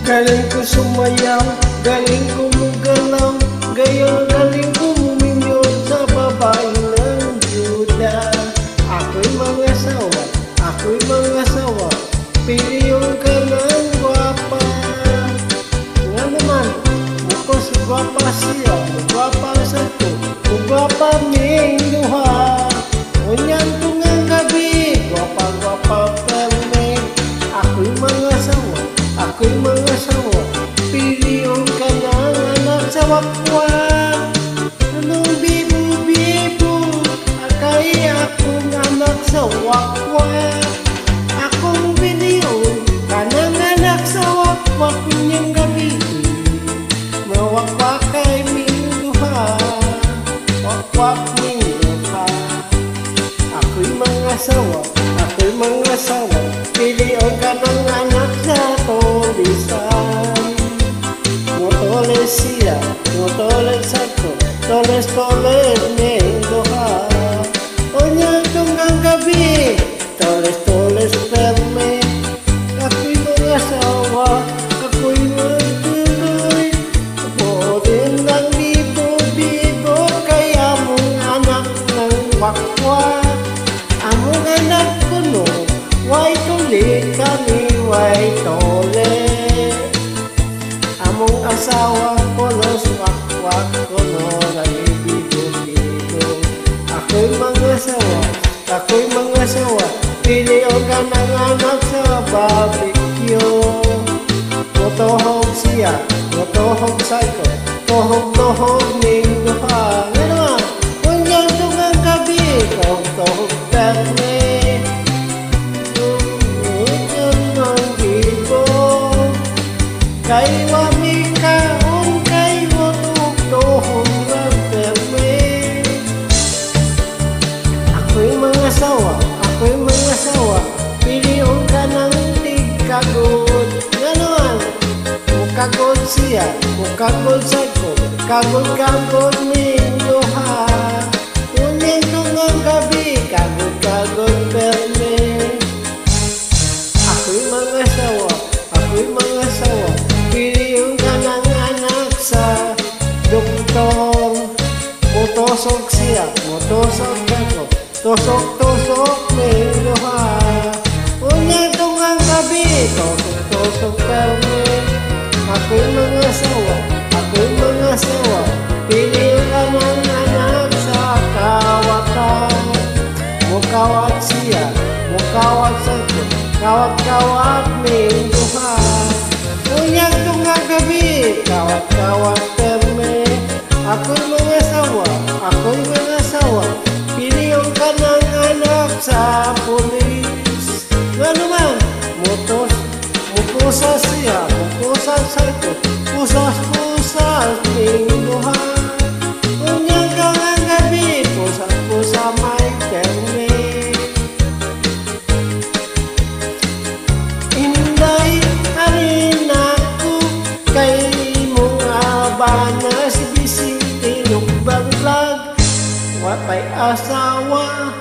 Galing ko sumayaw, galing ko mugalaw, gayon galing ko muminyo sa babae ng Juda. Ako'y mga sawa, ako'y mga sawa, piliyon ka ng gwapa. Nga naman, mukos gwapa siya, gwapa sa to, gwapa ming duha. Unyan ko nga gabi, gwapa-gwapa perme. Ako'y mga sawa, ako'y mga sawa, piliyon ka ng anak sa wakwak. Anong bibo-bibo, akay akong anak sa wakwak. Akong piliyon ka ng anak sa wakwak niyang gabi. Mawakwak kay minuha, wakwak minuha. Ako'y mga sawa, ako'y mga sawa, piliyon ka ng anak sa tulisan. Motoles siya, motoles ako, toles-toles niyang duha. Unya tunggang gabi, toles-toles perme. Ako'y mga sawa, ako'y magtuloy. Purin ng bibo-bibo, kaya mong anak ng wakwak. Among anak ko no, way tuli kami, way tole. Among asawa ko no, wakwak ko no, nalibigo-bigo. Ako'y mga sawa, ako'y mga sawa, piliyon ka ng anak sa barbecue. Motohog siya, motohog sa'yo, tohog-tohog ning duha. Nga naman, unyang tungang gabi, tohog-tohog perme. Unyang ng bibo, kay wami kaon, kay tohog-tohog ng perme. Ako'y mga sawa, ako'y mga sawa, piliyon ka ng tigkagod. Nga naman, mukagod siya, mukagod sa'yo, kagod-kagod ning duha. Unyang tungang gabi, kagod-kagod perme. Ako'y mga sawa, ako'y mga sawa, piliyon ka ng anak sa doktor. Motosok siya, motosok ako, tosok-tosok ning duha. Unyang tungang gabi, tosok-tosok perme. Ako'y mga sawa, ako'y mga sawa, piliyon ka ng anak sa kawatan. Mukawat siya, mukawat sa'yo, kawat-kawat ning duha. Unyang tungang gabi, kawat-kawat perme. Ako'y mga sawa, ako'y mga sawa, piliyon ka ng anak sa pulis. Nga naman, mupusas siya, mupusas sa'yo, pusas-pusas ning duha. Unyang tungang gabi, pusas-pusa may perme. Inday arin ako, kay mong abana si Bising tinubang vlog. Watay asawa,